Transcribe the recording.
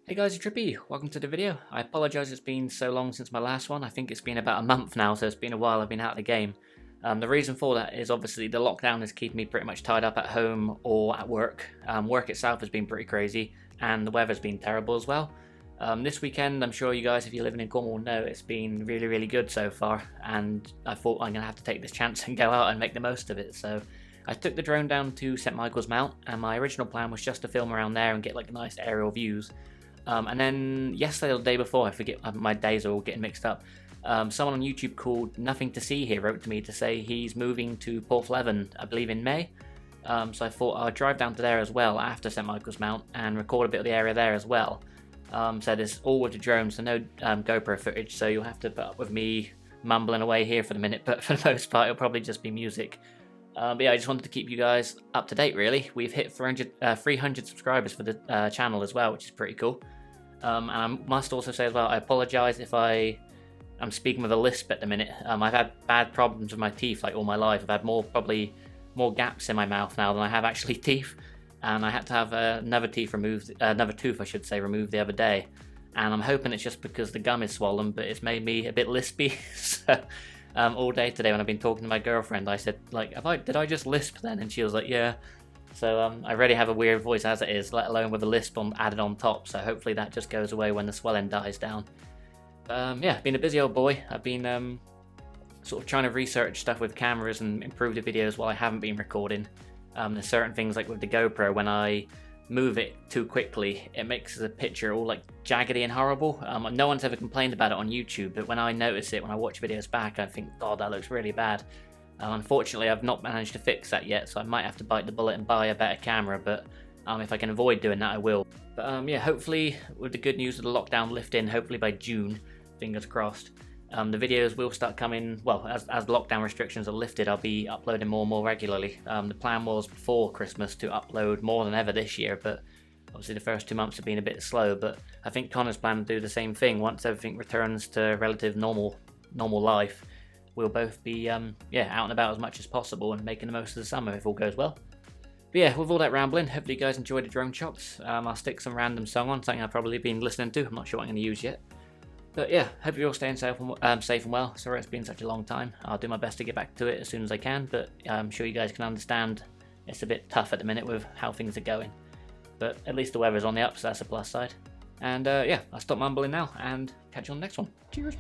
Hey guys, it's Trippy. Welcome to the video. I apologise it's been so long since my last one. I think it's been about a month now, so it's been a while I've been out of the game. The reason for that is obviously the lockdown is keeping me pretty much tied up at home or at work. Work itself has been pretty crazy and the weather's been terrible as well. This weekend, I'm sure you guys, if you're living in Cornwall, know it's been really good so far, and I thought I'm going to have to take this chance and go out and make the most of it. So I took the drone down to St Michael's Mount, and my original plan was just to film around there and get like nice aerial views. And then yesterday or the day before, I forget, my days are all getting mixed up, someone on YouTube called Nothing to See Here wrote to me to say he's moving to Porthleven, I believe in May. So I thought I'd drive down to there as well after St Michael's Mount and record a bit of the area there as well. So there's all with the drone, so no GoPro footage, so you'll have to put up with me mumbling away here for the minute, but for the most part it'll probably just be music. But yeah, I just wanted to keep you guys up to date really. We've hit 300 subscribers for the channel as well, which is pretty cool. And I must also say as well, I apologise if I'm speaking with a lisp at the minute. I've had bad problems with my teeth like all my life. I've had probably more gaps in my mouth now than I have actually teeth. And I had to have another tooth removed removed the other day. And I'm hoping it's just because the gum is swollen, but it's made me a bit lispy. So all day today when I've been talking to my girlfriend, I said, like, did I just lisp then? And she was like, yeah. So I already have a weird voice as it is, let alone with a lisp added on top. So hopefully that just goes away when the swelling dies down. Yeah, been a busy old boy. I've been sort of trying to research stuff with cameras and improve the videos while I haven't been recording. There's certain things like with the GoPro, when I move it too quickly, it makes the picture all like jaggedy and horrible. No one's ever complained about it on YouTube, but when I notice it, when I watch videos back, I think, God, that looks really bad. Unfortunately, I've not managed to fix that yet, so I might have to bite the bullet and buy a better camera, but if I can avoid doing that, I will. But yeah, hopefully, with the good news of the lockdown lifting, hopefully by June, fingers crossed, the videos will start coming, well, as lockdown restrictions are lifted, I'll be uploading more and more regularly. The plan was before Christmas to upload more than ever this year, but obviously the first 2 months have been a bit slow, but I think Connor's planning to do the same thing once everything returns to relative normal life. We'll both be yeah, out and about as much as possible and making the most of the summer if all goes well. But yeah, with all that rambling, hopefully you guys enjoyed the drone shots. I'll stick some random song on, something I've probably been listening to. I'm not sure what I'm going to use yet. But yeah, hope you're all staying safe and well. Sorry it's been such a long time. I'll do my best to get back to it as soon as I can, but I'm sure you guys can understand it's a bit tough at the minute with how things are going. But at least the weather's on the up, so that's a plus side. And yeah, I'll stop mumbling now and catch you on the next one. Cheers!